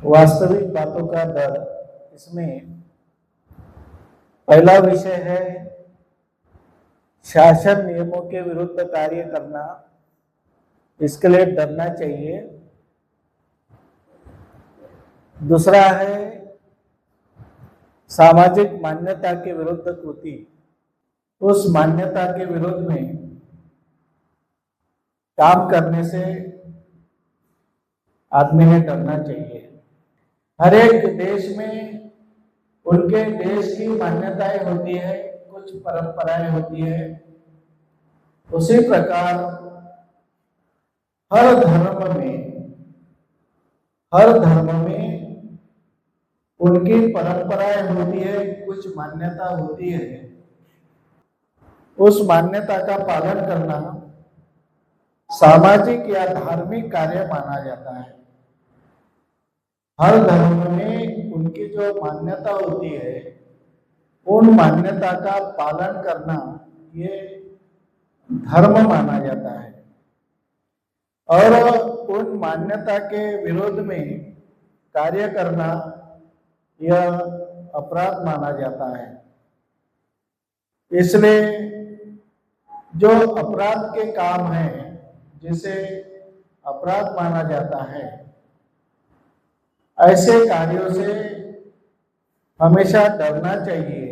वास्तविक बातों का डर। इसमें पहला विषय है शासन नियमों के विरुद्ध कार्य करना, इसके लिए डरना चाहिए। दूसरा है सामाजिक मान्यता के विरुद्ध कृति, उस मान्यता के विरोध में काम करने से आदमी ने डरना चाहिए। हर एक देश में उनके देश की मान्यताएं होती है, कुछ परंपराएं होती है। उसी प्रकार हर धर्म में उनकी परंपराएं होती है, कुछ मान्यता होती है। उस मान्यता का पालन करना सामाजिक या धार्मिक कार्य माना जाता है। हर धर्म में उनकी जो मान्यता होती है, उन मान्यता का पालन करना ये धर्म माना जाता है और उन मान्यता के विरोध में कार्य करना यह अपराध माना जाता है। इसलिए जो अपराध के काम हैं, जिसे अपराध माना जाता है, ऐसे कार्यों से हमेशा डरना चाहिए।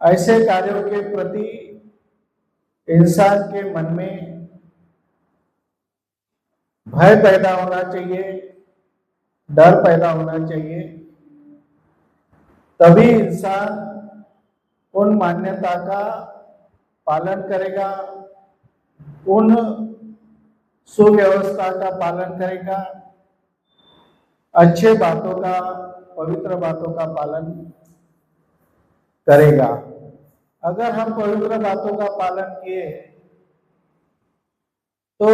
ऐसे कार्यों के प्रति इंसान के मन में भय पैदा होना चाहिए, डर पैदा होना चाहिए। तभी इंसान उन मान्यता का पालन करेगा, उन सुव्यवस्था का पालन करेगा, अच्छे बातों का, पवित्र बातों का पालन करेगा। अगर हम पवित्र बातों का पालन किए तो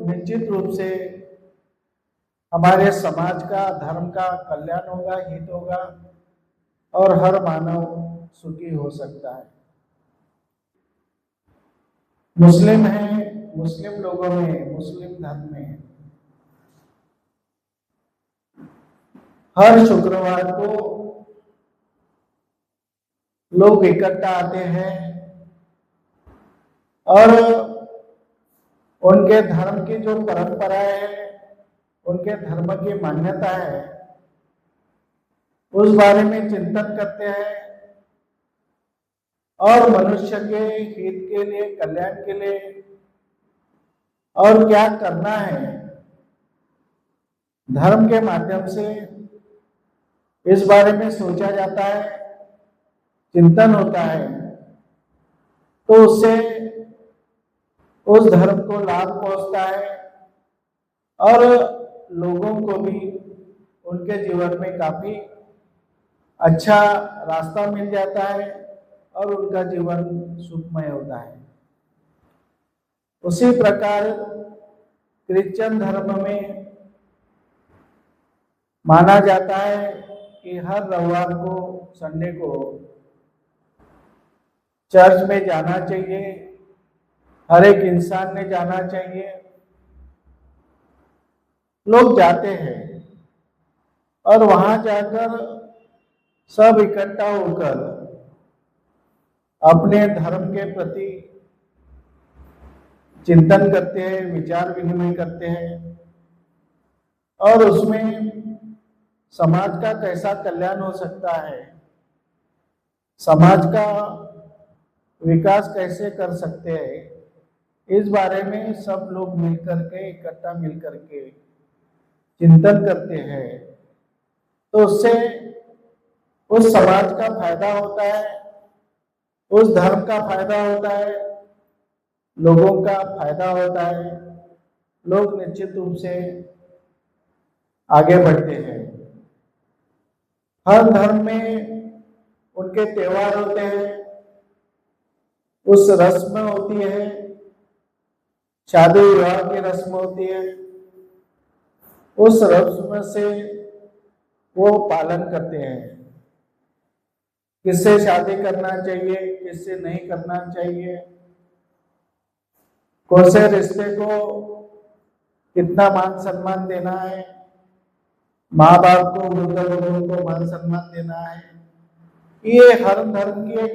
निश्चित रूप से हमारे समाज का, धर्म का कल्याण होगा, हित होगा और हर मानव सुखी हो सकता है। मुस्लिम है, मुस्लिम लोगों में, मुस्लिम धर्म में हर शुक्रवार को लोग इकट्ठा आते हैं और उनके धर्म की जो परंपराएं है, उनके धर्म की मान्यता है, उस बारे में चिंतन करते हैं और मनुष्य के हित के लिए, कल्याण के लिए और क्या करना है, धर्म के माध्यम से इस बारे में सोचा जाता है, चिंतन होता है। तो उससे उस धर्म को लाभ पहुंचता है और लोगों को भी उनके जीवन में काफी अच्छा रास्ता मिल जाता है और उनका जीवन सुखमय होता है। उसी प्रकार क्रिश्चियन धर्म में माना जाता है कि हर रविवार को, संडे को चर्च में जाना चाहिए, हर एक इंसान ने जाना चाहिए। लोग जाते हैं और वहां जाकर सब इकट्ठा होकर अपने धर्म के प्रति चिंतन करते हैं, विचार विनिमय करते हैं और उसमें समाज का कैसा कल्याण हो सकता है, समाज का विकास कैसे कर सकते हैं, इस बारे में सब लोग मिलकर के, इकट्ठा मिलकर के चिंतन करते हैं। तो उससे उस समाज का फायदा होता है, उस धर्म का फायदा होता है, लोगों का फायदा होता है। लोग निश्चित रूप से आगे बढ़ते हैं। हर धर्म में उनके त्योहार होते हैं, उस रस्म होती है, शादी विवाह की रस्म होती है, उस रस्म से वो पालन करते हैं। किससे शादी करना चाहिए, किससे नहीं करना चाहिए, कौन से रिश्ते को कितना मान सम्मान देना है, माँ बाप को, वृद्ध लोगों को मान सम्मान देना है। ये हर धर्म की एक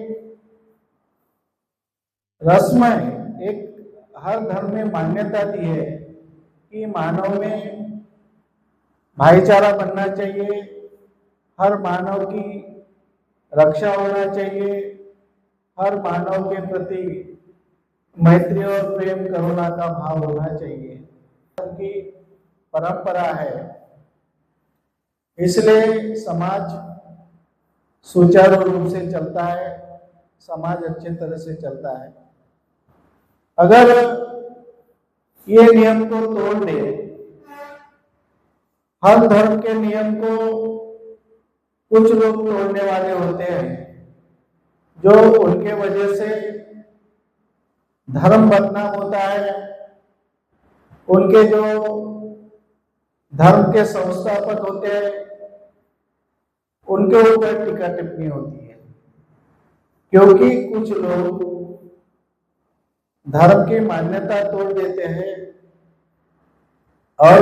रस्म है, एक हर धर्म में मान्यता दी है कि मानव में भाईचारा बनना चाहिए, हर मानव की रक्षा होना चाहिए, हर मानव के प्रति मैत्री और प्रेम करुणा का भाव होना चाहिए, की परंपरा है। इसलिए समाज सुचारू रूप से चलता है, समाज अच्छे तरह से चलता है। अगर ये नियम को तोड़ दे, हर धर्म के नियम को कुछ लोग तोड़ने वाले होते हैं, जो उनके वजह से धर्म बदनाम होता है, उनके जो धर्म के संस्थापक होते हैं उनके ऊपर टीका टिप्पणी होती है, क्योंकि कुछ लोग धर्म की मान्यता तोड़ देते हैं और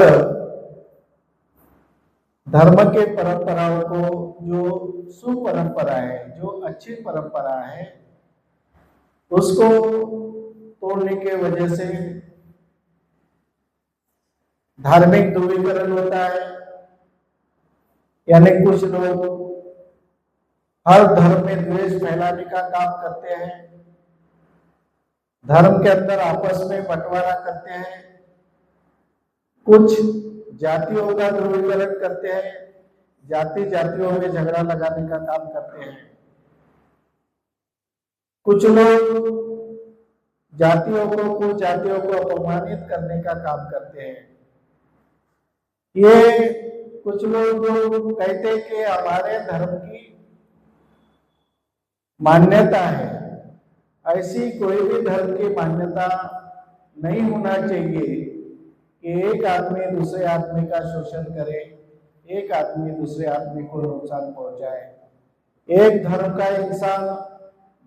धर्म के परंपराओं को, जो सुपरंपरा है, जो अच्छी परंपरा है, उसको तोड़ने के वजह से धार्मिक ध्रुवीकरण होता है। यानी कुछ लोग हर धर्म में द्वेष फैलाने का काम करते हैं, धर्म के अंदर आपस में बंटवारा करते हैं, कुछ जातियों का ध्रुवीकरण करते हैं, जाति जातियों में झगड़ा लगाने का काम करते हैं। कुछ लोग जातियों को, कुछ जातियों को अपमानित करने का काम करते हैं। ये कुछ लोग जो कहते हैं कि हमारे धर्म की मान्यता है, ऐसी कोई भी धर्म की मान्यता नहीं होना चाहिए कि एक आदमी दूसरे आदमी का शोषण करे, एक आदमी दूसरे आदमी को नुकसान पहुंचाए, एक धर्म का इंसान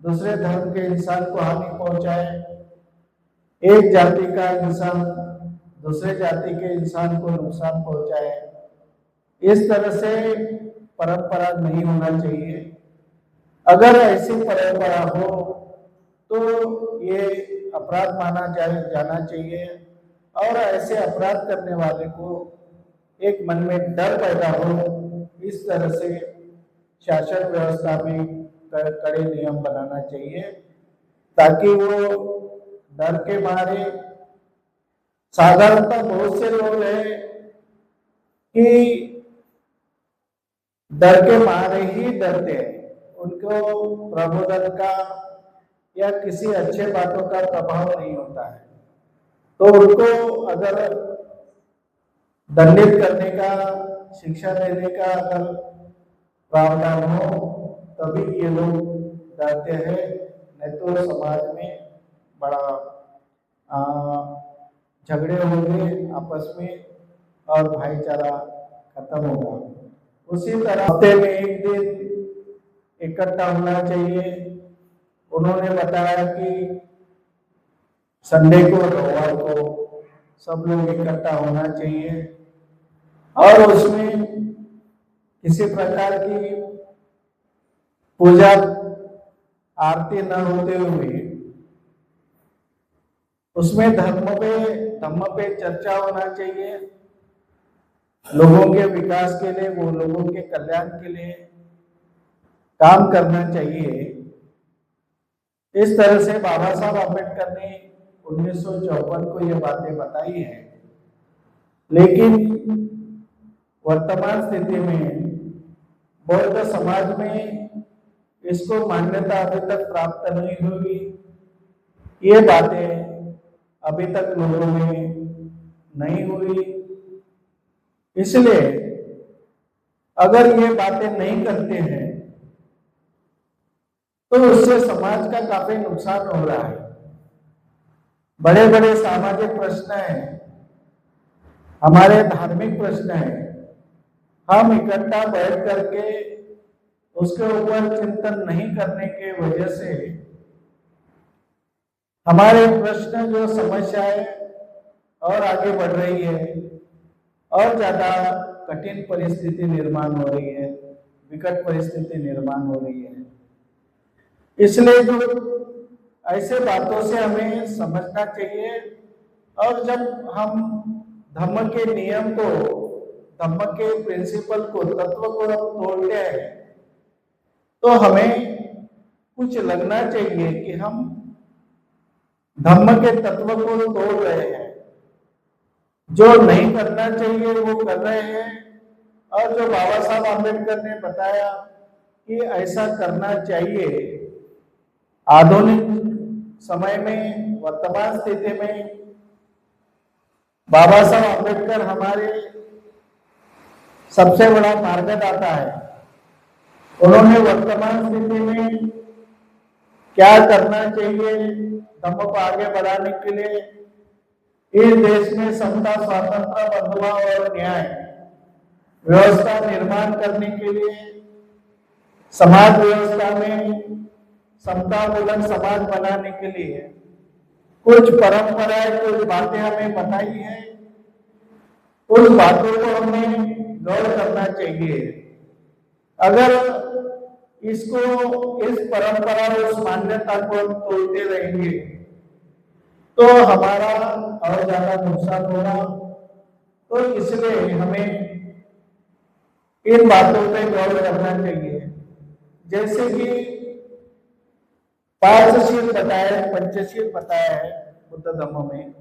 दूसरे धर्म के इंसान को हानि पहुंचाए, एक जाति का इंसान दूसरे जाति के इंसान को नुकसान पहुंचाए। इस तरह से परंपरा नहीं होना चाहिए। अगर ऐसी परंपरा हो तो ये अपराध माना जाना चाहिए और ऐसे अपराध करने वाले को एक मन में डर पैदा हो, इस तरह से शासन व्यवस्था में कड़े नियम बनाना चाहिए, ताकि वो डर के मारे, साधारणतः बहुत से लोग हैं कि डर के मारे ही डरते हैं, उनको प्रबोधन का या किसी अच्छे बातों का प्रभाव नहीं होता है, तो उनको अगर दंडित करने का, शिक्षा देने का अगर प्रावधान हो तभी ये लोग डरते हैं, नहीं तो समाज में बड़ा झगड़े होंगे आपस में और भाईचारा खत्म होगा। उसी तरह हफ्ते में एक दिन इकट्ठा होना चाहिए। उन्होंने बताया कि संडे को, रविवार को सब लोग इकट्ठा होना चाहिए और उसमें किसी प्रकार की पूजा आरती न होते हुए उसमें धर्म पे चर्चा होना चाहिए, लोगों के विकास के लिए, वो लोगों के कल्याण के लिए काम करना चाहिए। इस तरह से बाबा साहब अम्बेडकर ने 1954 को ये बातें बताई हैं, लेकिन वर्तमान स्थिति में बौद्ध समाज में इसको मान्यता अभी तक प्राप्त नहीं हुई। ये बातें अभी तक लोगों में नहीं हुई, इसलिए अगर ये बातें नहीं करते हैं तो उससे समाज का काफी नुकसान हो रहा है। बड़े बड़े सामाजिक प्रश्न हैं, हमारे धार्मिक प्रश्न हैं, हम इकट्ठा बैठ करके उसके ऊपर चिंतन नहीं करने के वजह से हमारे प्रश्न, जो समस्याएं और आगे बढ़ रही है और ज्यादा कठिन परिस्थिति निर्माण हो रही है, विकट परिस्थिति निर्माण हो रही है। इसलिए जो ऐसे बातों से हमें समझना चाहिए, और जब हम धम्म के नियम को, धम्म के प्रिंसिपल को, तत्व को तोड़ते हैं, तो हमें कुछ लगना चाहिए कि हम धम्म के तत्व को तोड़ रहे हैं, जो नहीं करना चाहिए वो कर रहे हैं। और जो बाबा साहब आम्बेडकर ने बताया कि ऐसा करना चाहिए, आधुनिक समय में, वर्तमान स्थिति में बाबा साहब आम्बेडकर हमारे सबसे बड़ा मार्गदाता है। उन्होंने वर्तमान स्थिति में क्या करना चाहिए धम्म को आगे बढ़ाने के लिए, इस देश में समता, स्वातंत्र, बंधुभाव और न्याय व्यवस्था निर्माण करने के लिए, समाज व्यवस्था में समतामूलक समाज बनाने के लिए कुछ परंपराएं, कुछ बातें हमें बताई हैं। उस बातों को हमें गौर करना चाहिए। अगर इसको, इस परंपरा, उस मान्यता को हम तोड़ते रहेंगे तो हमारा और ज्यादा नुकसान होगा। तो इसलिए हमें इन बातों पे गौर करना चाहिए। जैसे कि पंचशील बताया, पंचशील बताया है बुद्ध धम्म में।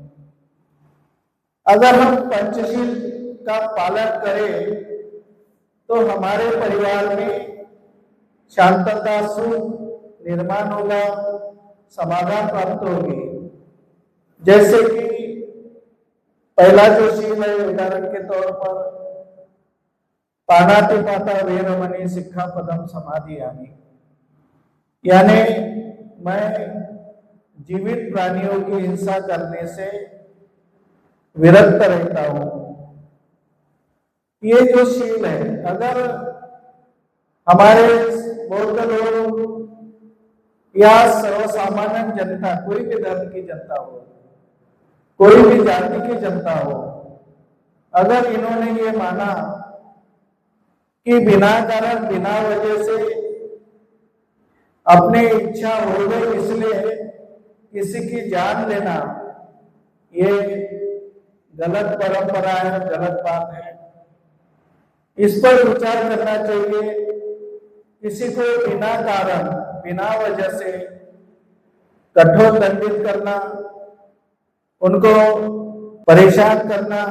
अगर हम पंचशील का पालन करें तो हमारे परिवार में शांतता, सुख निर्माण होगा, समाधान प्राप्त होगी। जैसे कि पहला जो शील है, उदाहरण के तौर पर पाणातिपाता वेरमणि सिक्खापदम समाधियामि, यानी मैं जीवित प्राणियों की हिंसा करने से विरक्त रहता हूं। ये जो शील है, अगर हमारे बौद्ध लोग या सर्वसामान्य जनता, कोई भी धर्म की जनता हो, कोई भी जाति की जनता हो, अगर इन्होंने ये माना कि बिना कारण, बिना वजह से अपनी इच्छा हो गई इसलिए किसी की जान लेना, ये गलत परंपरा है, गलत बात है। इस पर विचार करना चाहिए। किसी को बिना कारण, बिना वजह से कठोर दंडित करना, उनको परेशान करना,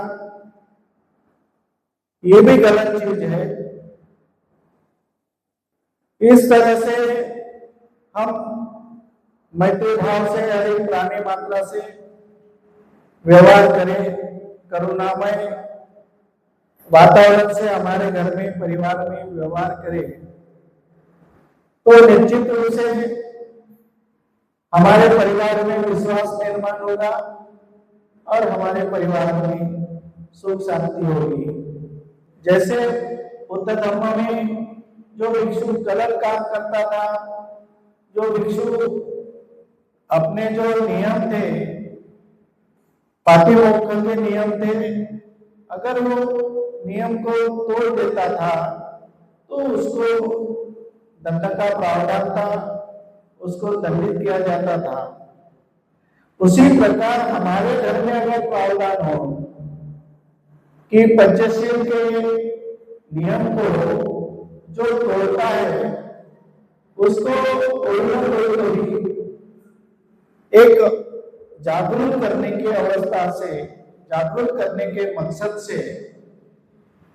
ये भी गलत चीज है। इस तरह से हम मैत्री भाव से हर एक प्राणी मात्रा से व्यवहार करें, करुणामय वातावरण से हमारे घर में, परिवार में व्यवहार करें, तो निश्चित रूप से हमारे परिवार में विश्वास निर्माण होगा और हमारे परिवार में सुख शांति होगी। जैसे बुद्ध धम्म में जो भिक्षु गलत काम करता था, जो भिक्षु अपने जो नियम थे, पातिमोक्ष के नियम थे, अगर वो नियम को तोड़ देता था तो उसको दंड का प्रावधान था, उसको दंडित किया जाता था। उसी प्रकार हमारे घर में अगर प्रावधान हो कि पंचशील के नियम को जो तोड़ता है उसको कोई ना कोई एक जागरूक करने की अवस्था से, जागरूक करने के मकसद से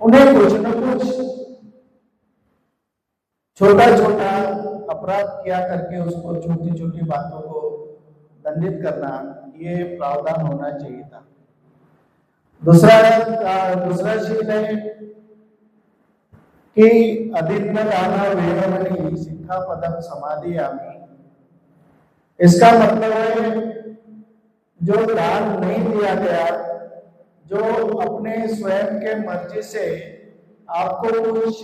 उन्हें कुछ न कुछ छोटा छोटा अपराध किया करके उसको छोटी छोटी बातों को दंडित करना, ये प्रावधान होना चाहिए था। दूसरा शील है कि अदिन्न दाना वेरमणि सिक्खापदम समाधियामि। इसका मतलब है जो दान नहीं दिया गया, जो अपने स्वयं के मर्जी से आपको कुछ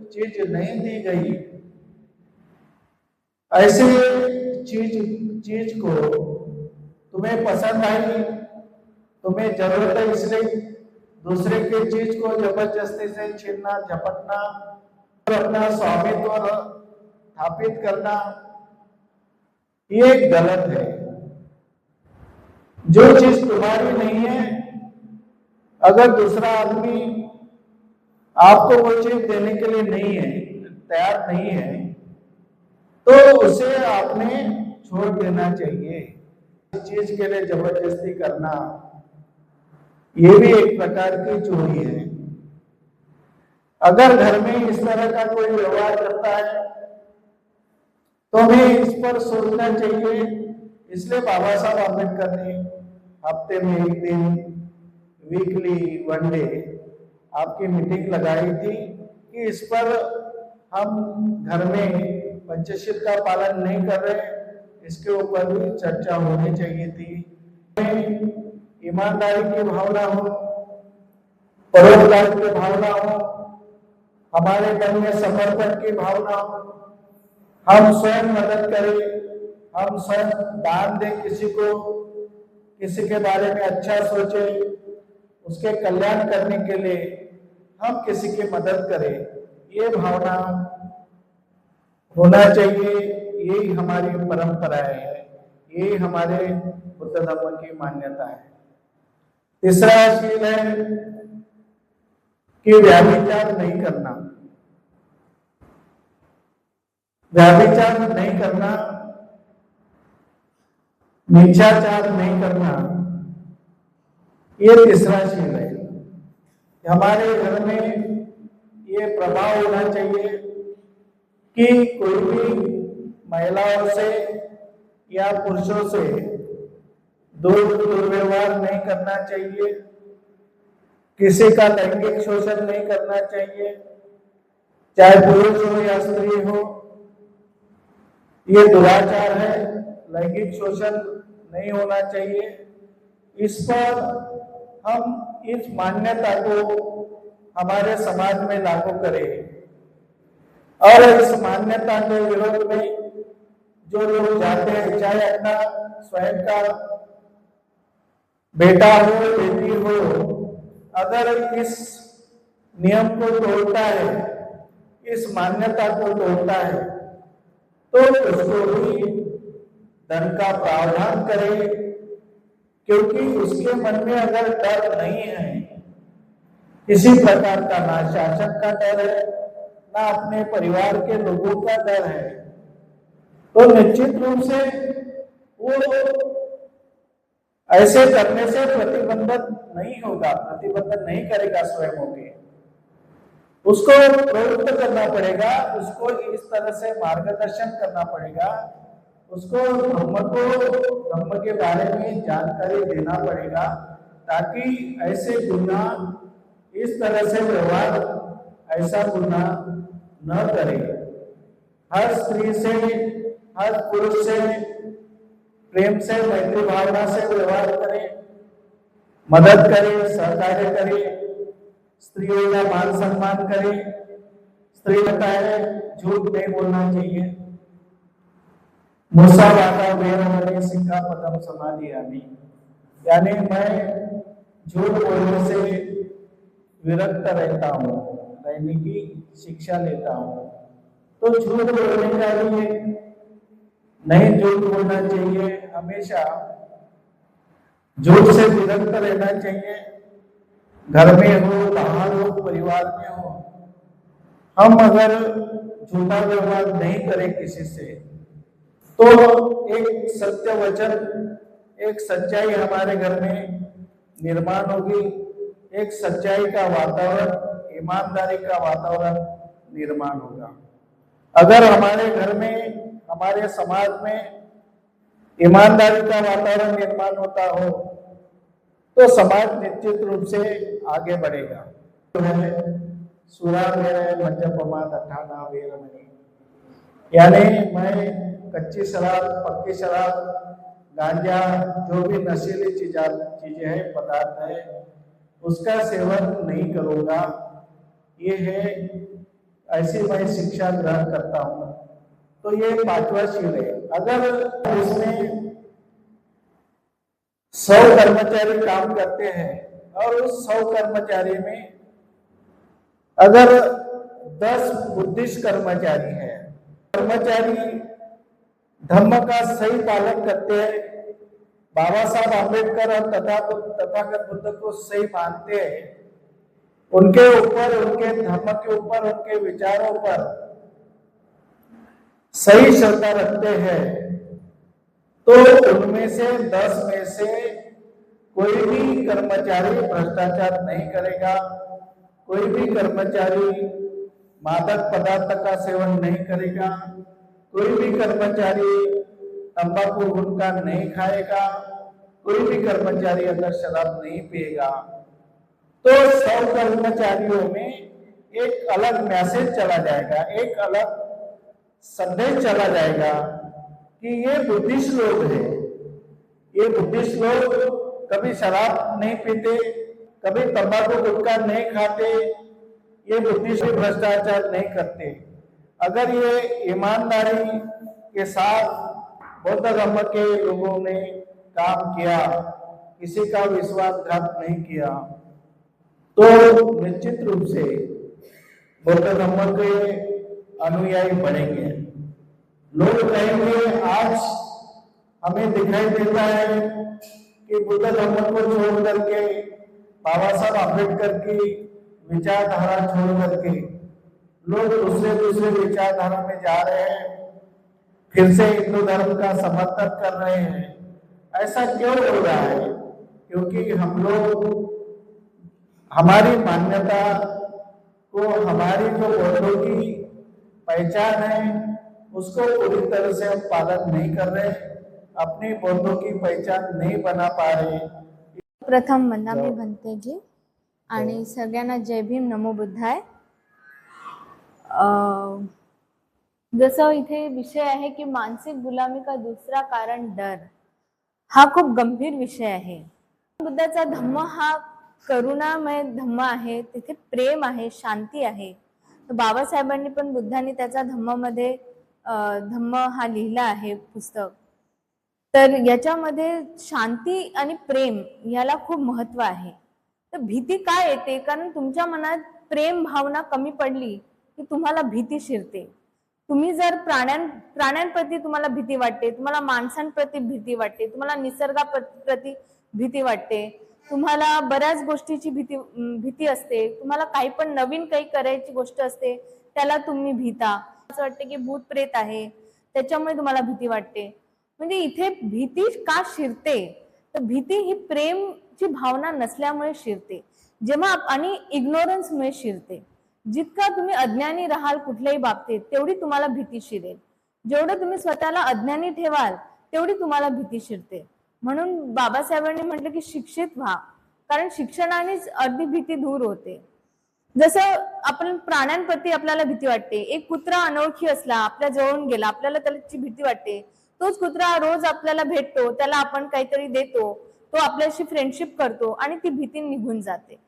चीज नहीं दी गई, ऐसे चीज को तुम्हें पसंद आई, तुम्हें जरूरत है इसलिए दूसरे की चीज को जबरदस्ती से छीनना, झपटना, अपना स्वामित्व स्थापित करना, ये गलत है। जो चीज तुम्हारी नहीं है, अगर दूसरा आदमी आपको वो चीज देने के लिए नहीं है, तैयार नहीं है, तो उसे आपने छोड़ देना चाहिए। इस चीज के लिए जबरदस्ती करना, ये भी एक प्रकार की चोरी है। अगर घर में इस तरह का कोई व्यवहार करता है तो हमें इस पर सोचना चाहिए। इसलिए बाबा साहब आम्बेडकर ने हफ्ते में एक दिन, वीकली 1 डे आपकी मीटिंग लगाई थी कि इस पर हम घर में पंचशील का पालन नहीं कर रहे, इसके ऊपर भी चर्चा होनी चाहिए थी। ईमानदारी की भावना हो, परोपकार की भावना हो, हमारे मन में समर्पण की भावना हो, हम स्वयं मदद करें, हम स्वयं दान दें किसी को, किसी के बारे में अच्छा सोचें, उसके कल्याण करने के लिए हम किसी की मदद करें, ये भावना होना चाहिए। यही हमारी परंपरा है, यही हमारे बुद्ध धर्म की मान्यता है। तीसरा शील है कि व्याभिचार नहीं करना। व्याभिचार नहीं करना, मिथ्याचार नहीं करना, ये तीसरा शील है। हमारे घर में ये प्रभाव होना चाहिए कि कोई भी महिलाओं से या पुरुषों से दुर्व्यवहार नहीं करना चाहिए, किसी का लैंगिक शोषण नहीं करना चाहिए, चाहे पुरुष हो या स्त्री हो। ये दुराचार है, लैंगिक शोषण नहीं होना चाहिए। इस पर हम इस मान्यता को हमारे समाज में लागू करें और इस मान्यता के विरोध में जो लोग जाते हैं, चाहे अपना स्वयं का बेटा हो, बेटी हो, अगर इस नियम को तोड़ता है, इस मान्यता को तोड़ता है, तो उसको भी दंड का प्रावधान करे, क्योंकि उसके मन में अगर डर नहीं है, किसी प्रकार का, ना शासन का डर है, ना अपने परिवार के लोगों का डर है, तो निश्चित रूप से वो ऐसे करने से प्रतिबंधित नहीं होगा, प्रतिबंधित नहीं करेगा स्वयं होके। उसको प्रवृत्त करना पड़ेगा, उसको इस तरह से मार्गदर्शन करना पड़ेगा, उसको धर्म के बारे में जानकारी देना पड़ेगा, ताकि ऐसे गुनाह, इस तरह से व्यवहार, ऐसा गुनाह न करे। हर स्त्री से, हर पुरुष से प्रेम से, मैत्री भावना से व्यवहार करें, मदद करें, सहकार्य करें, स्त्रियों का मान सम्मान करें। स्त्री होता है, झूठ नहीं बोलना चाहिए। मूसा वादा वेरमणि सिक्खापदम समादियामि, यानी मैं झूठ बोलने से विरक्त रहता हूँ, रहने की शिक्षा लेता हूँ। तो झूठ बोलने का लिए नहीं, झूठ बोलना चाहिए, हमेशा झूठ से विरक्त रहना चाहिए। घर में हो, बाहर हो, परिवार में हो, हम अगर झूठा व्यवहार नहीं करें किसी से, तो एक सत्य वचन, एक सच्चाई हमारे घर में निर्माण होगी, एक सच्चाई का वातावरण, ईमानदारी का वातावरण निर्माण होगा। अगर हमारे घर में, हमारे समाज में ईमानदारी का वातावरण निर्माण होता हो, तो समाज निश्चित रूप से आगे बढ़ेगा। सूरा मेरे मंजपमाद अठाना वेरमणि, यानी मैं कच्ची शराब, पक्की शराब, गांजा, जो भी नशीली चीजें हैं, पदार्थ है, उसका सेवन नहीं करूंगा। ये है, ऐसी मैं शिक्षा ग्रहण करता हूँ। तो ये 5वां शील है। अगर इसमें 100 कर्मचारी काम करते हैं और उस 100 कर्मचारी में अगर 10 बुद्धिस्ट कर्मचारी हैं, कर्मचारी धर्म का सही पालन करते हैं, बाबा साहब आम्बेडकर और तथागत बुद्ध को सही मानते हैं, उनके ऊपर, उनके धर्म के ऊपर, उनके विचारों पर सही श्रद्धा रखते हैं, तो उनमें से 10 में से कोई भी कर्मचारी भ्रष्टाचार नहीं करेगा, कोई भी कर्मचारी मादक पदार्थ का सेवन नहीं करेगा, कोई भी कर्मचारी तंबाकू गुटखा नहीं खाएगा, कोई भी कर्मचारी अगर शराब नहीं पिएगा। तो 100 कर्मचारियों में एक अलग मैसेज चला जाएगा, एक अलग संदेश चला जाएगा कि ये बुद्धिस्ट लोग हैं, ये बुद्धिस्ट लोग कभी शराब नहीं पीते, कभी तंबाकू गुटखा नहीं खाते, ये बुद्धिस्ट भ्रष्टाचार नहीं करते। अगर ये ईमानदारी के साथ बौद्ध धर्म के लोगों ने काम किया, किसी का विश्वासघात नहीं किया, तो निश्चित रूप से बौद्ध धर्म के अनुयायी बढ़ेंगे। लोग कहेंगे, आज हमें दिखाई देता है कि बुद्ध धर्म को छोड़ करके, बाबा साहब आम्बेडकर की विचारधारा छोड़ करके लोग दूसरे विचारधारा में जा रहे हैं, फिर से हिंदू धर्म का समर्थन कर रहे हैं। ऐसा क्यों हो रहा है? क्योंकि हम लोग हमारी मान्यता को, हमारी जो बौद्धों की पहचान है, उसको पूरी तरह से हम पालन नहीं कर रहे, अपनी बौद्धों की पहचान नहीं बना पा रहे। प्रथम वंदना मी भंतेजी आणि सगळ्यांना जय भीम, नमो बुद्धाय। जसं इथे विषय आहे की मानसिक गुलामी का दूसरा कारण डर, हा खूप गंभीर विषय आहे। बुद्धाचा धम्म हा करुणामय धम्म आहे, तिथे प्रेम आहे, शांती आहे। बाबासाहेबांनी पण, बुद्धांनी त्याचा धम्मामध्ये धम्म हा लिहिला आहे पुस्तक। तर याच्यामध्ये शांती आणि प्रेम याला खूप महत्व आहे। तर भीती का येते? कारण तुमच्या मनात प्रेम भावना कमी पडली की तुम्हाला भीती शिरते। तुम्ही जर प्राण्यांप्रती तुम्हाला भीती वाटते, तुम्हाला माणसांप्रती भीती वाटते, तुम्हाला निसर्गाप्रती भीती वाटते, तुम्हाला बऱ्याच गोष्टीची भीती असते, तुम्हाला काही पण नवीन काही करायची गोष्ट असते त्याला तुम्ही भीता, असं वाटते की भूत प्रेत आहे त्याच्यामुळे तुम्हाला भीती वाटते। म्हणजे इथे भीती का शिरते? तर भीती ही प्रेमची भावना नसल्यामुळे शिरते, जेव्हा आणि इग्नोरन्समुळे शिरते। जितका तुम्ही अज्ञानी राहाल कुठल्याही बाबतीत, तेवढी तुम्हाला भीती शिरेल। जेवढं तुम्ही स्वतःला अज्ञानी ठेवाल तेवढी तुम्हाला भीती शिरते। म्हणून बाबासाहेबांनी म्हटलं की शिक्षित व्हा, कारण शिक्षणानेच अर्धी भीती दूर होते। जसं आपण प्राण्यांप्रती आपल्याला भीती वाटते, एक कुत्रा अनोळखी असला, आपल्या जवळून गेला, आपल्याला त्याची भीती वाटते, तोच कुत्रा रोज आपल्याला भेटतो, त्याला आपण काहीतरी देतो, तो आपल्याशी फ्रेंडशिप करतो आणि ती भीती निघून जाते।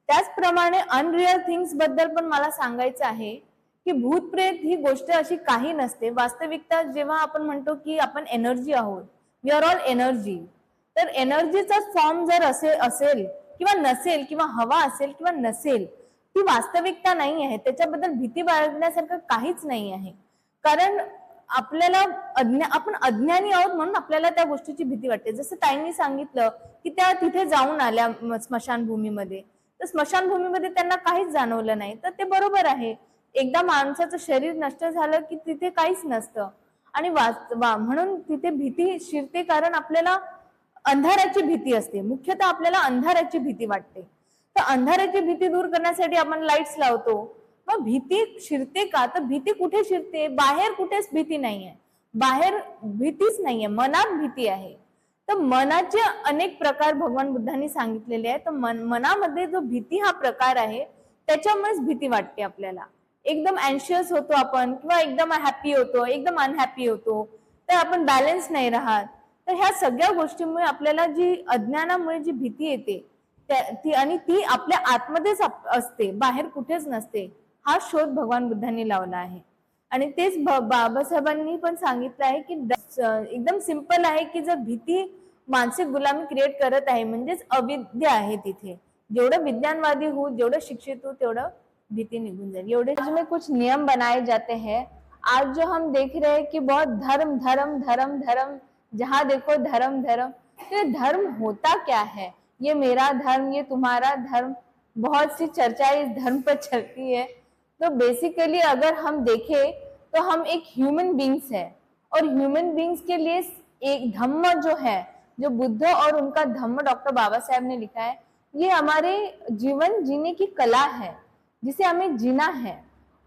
त्याचप्रमाणे अनरियल थिंग्स बद्दल पण मला सांगायचं आहे की भूत प्रेत ही गोष्ट अशी काही नसते। वास्तविकता जेव्हा आपण म्हणतो की आपण एनर्जी आहोत, वी आर ऑल एनर्जी, तर एनर्जीचा फॉर्म जर असेल किंवा नसेल, किंवा हवा असेल किंवा नसेल, ती वास्तविकता नाही आहे। त्याच्याबद्दल भीती बाळगण्यासारखं काहीच नाही आहे। कारण आपल्याला आपण अज्ञानी आहोत म्हणून आपल्याला त्या गोष्टीची भीती वाटते। जसं ताईंनी सांगितलं की त्या तिथे जाऊन आल्या स्मशानभूमीमध्ये, तर स्मशानभूमीमध्ये त्यांना काहीच जाणवलं नाही, तर ते बरोबर आहे। एकदा माणसाचं शरीर नष्ट झालं की तिथे काहीच नसतं आणि म्हणून तिथे भीती शिरते, कारण आपल्याला अंधाराची भीती असते। मुख्यतः आपल्याला अंधाराची भीती वाटते, तर अंधाराची भीती दूर करण्यासाठी आपण लाईट्स लावतो। मग भीती शिरते का? तर भीती कुठे शिरते? बाहेर कुठेच भीती नाहीये, बाहेर भीतीच नाहीये, मनात भीती आहे। तर मनाचे अनेक प्रकार भगवान बुद्धांनी सांगितलेले आहेत। तर मनामध्ये जो भीती हा प्रकार आहे, त्याच्यामुळेच भीती वाटते आपल्याला। एकदम अँशियस होतो आपण, किंवा एकदम हॅपी होतो, एकदम अनहॅपी होतो, तर आपण बॅलन्स नाही राहत। तर ह्या सगळ्या गोष्टींमुळे आपल्याला जी अज्ञानामुळे जी भीती येते ती आपल्या आतमध्येच असते, बाहेर कुठेच नसते। हा शोध भगवान बुद्धांनी लावला आहे आणि तेच बाबासाहेबांनी पण सांगितलं आहे की एकदम सिंपल आहे की जर भीती मानसिक गुलामी क्रिएट करत आहे म्हणजेच अविद्या आहे तिथे, जेवढं विज्ञानवादी हूँ, जेवढं शिक्षित हूँ, तेवढं भीति निघून जाएगी। एवढे में कुछ नियम बनाए जाते हैं। आज जो हम देख रहे हैं कि बहुत धर्म धर्म धर्म धर्म, जहाँ देखो धर्म धर्म। तो धर्म होता क्या है? ये मेरा धर्म, ये तुम्हारा धर्म, बहुत सी चर्चा इस धर्म पर चलती है। तो बेसिकली अगर हम देखें तो हम एक ह्यूमन बींग्स है, और ह्यूमन बींग्स के लिए एक धम्म जो है, जो बुद्ध और उनका धम्म डॉक्टर बाबा साहेब ने लिखा है, ये हमारे जीवन जीने की कला है जिसे हमें जीना है।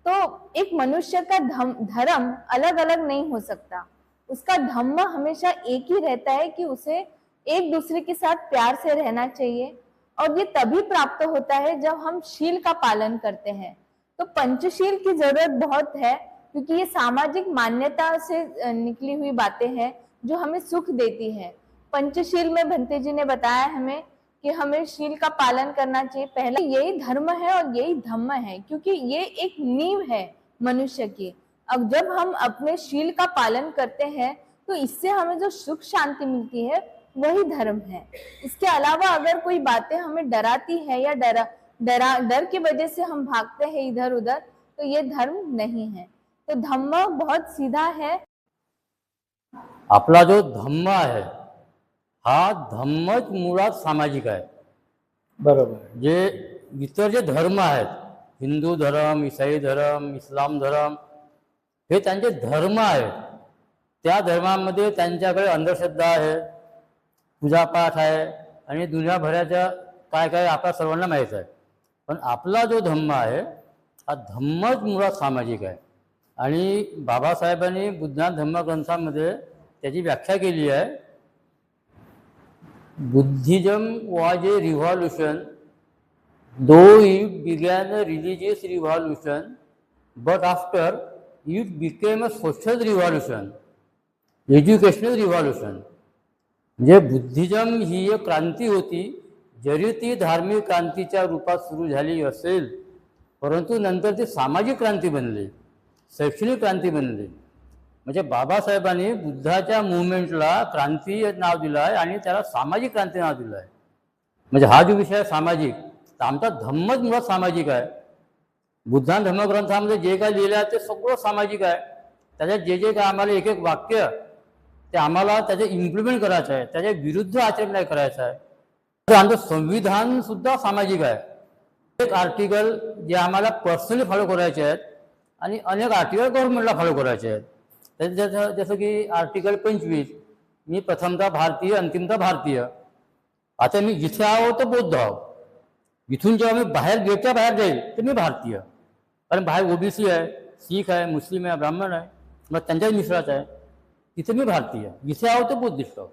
तो एक मनुष्य का धर्म अलग अलग नहीं हो सकता, उसका धम्म हमेशा एक ही रहता है कि उसे एक दूसरे के साथ प्यार से रहना चाहिए। और ये तभी प्राप्त होता है जब हम शील का पालन करते हैं। तो पंचशील की जरूरत बहुत है, क्योंकि ये सामाजिक मान्यता से निकली हुई बातें हैं जो हमें सुख देती है। पंचशील में भंते जी ने बताया हमें कि हमें शील का पालन करना चाहिए। पहला यही धर्म है और यही धम्म है, क्योंकि ये एक नींव है मनुष्य की। अब जब हम अपने शील का पालन करते हैं तो इससे हमें जो सुख शांति मिलती है वही धर्म है। इसके अलावा अगर कोई बातें हमें डराती है या डर की वजह से हम भागते हैं इधर उधर, तो ये धर्म नहीं है। तो धम्म बहुत सीधा है। आपला जो धम्म आहे हा धम्मच मुळात सामाजिक आहे। बरोबर। जे इतर जे धर्म आहेत, हिंदू धर्म, ईसाई धर्म, इस्लाम धर्म, हे त्यांचे धर्म आहेत। त्या धर्मामध्ये त्यांच्याकडे अंधश्रद्धा आहे, पूजापाठ आहे आणि दुनियाभराच्या काय काय आपल्या सर्वांना माहीत आहे। पण आपला जो धम्म आहे हा धम्मच मुळात सामाजिक आहे। आणि बाबासाहेबांनी बुद्धान धम्मग्रंथामध्ये त्याची व्याख्या केली आहे। Buddhism was a revolution, though it began a religious revolution, but after it became a social revolution, educational revolution. म्हणजे बुद्धिज्म ही एक क्रांती होती, जरी ती धार्मिक क्रांतीच्या रूपात सुरू झाली असेल, परंतु नंतर ती सामाजिक क्रांती बनली, शैक्षणिक क्रांती बनली। म्हणजे बाबासाहेबांनी बुद्धाच्या मुवमेंटला क्रांती नाव दिलं आहे आणि त्याला सामाजिक क्रांती नाव दिलं आहे। म्हणजे हा जो विषय आहे सामाजिक, तर आमचा धम्मच मुळात सामाजिक आहे। बुद्धान धर्मग्रंथामध्ये जे काय लिहिलं आहे ते सगळं सामाजिक आहे। त्याच्यात जे जे काय आम्हाला एक एक वाक्य ते आम्हाला त्याचे इम्प्लिमेंट करायचं आहे, त्याच्या विरुद्ध आचरण नाही करायचं आहे। तर आमचं संविधान सुद्धा सामाजिक आहे। एक आर्टिकल जे आम्हाला पर्सनली फॉलो करायचे आहेत आणि अनेक आर्टिकल गव्हर्नमेंटला फॉलो करायचे आहेत। जसं की आर्टिकल 25, मी प्रथमतः भारतीय, अंतिमतः भारतीय। आता मी जिथे आहो तो बौद्ध आहो, इथून जेव्हा मी बाहेर गेटच्या बाहेर जाईल तर मी भारतीय, कारण बाहेर ओबीसी आहे, शीख आहे, मुस्लिम आहे, ब्राह्मण आहे, मग त्यांच्याच मिश्राच आहे, तिथे मी भारतीय, जिथे आहो तो बुद्धिस्ट आहो।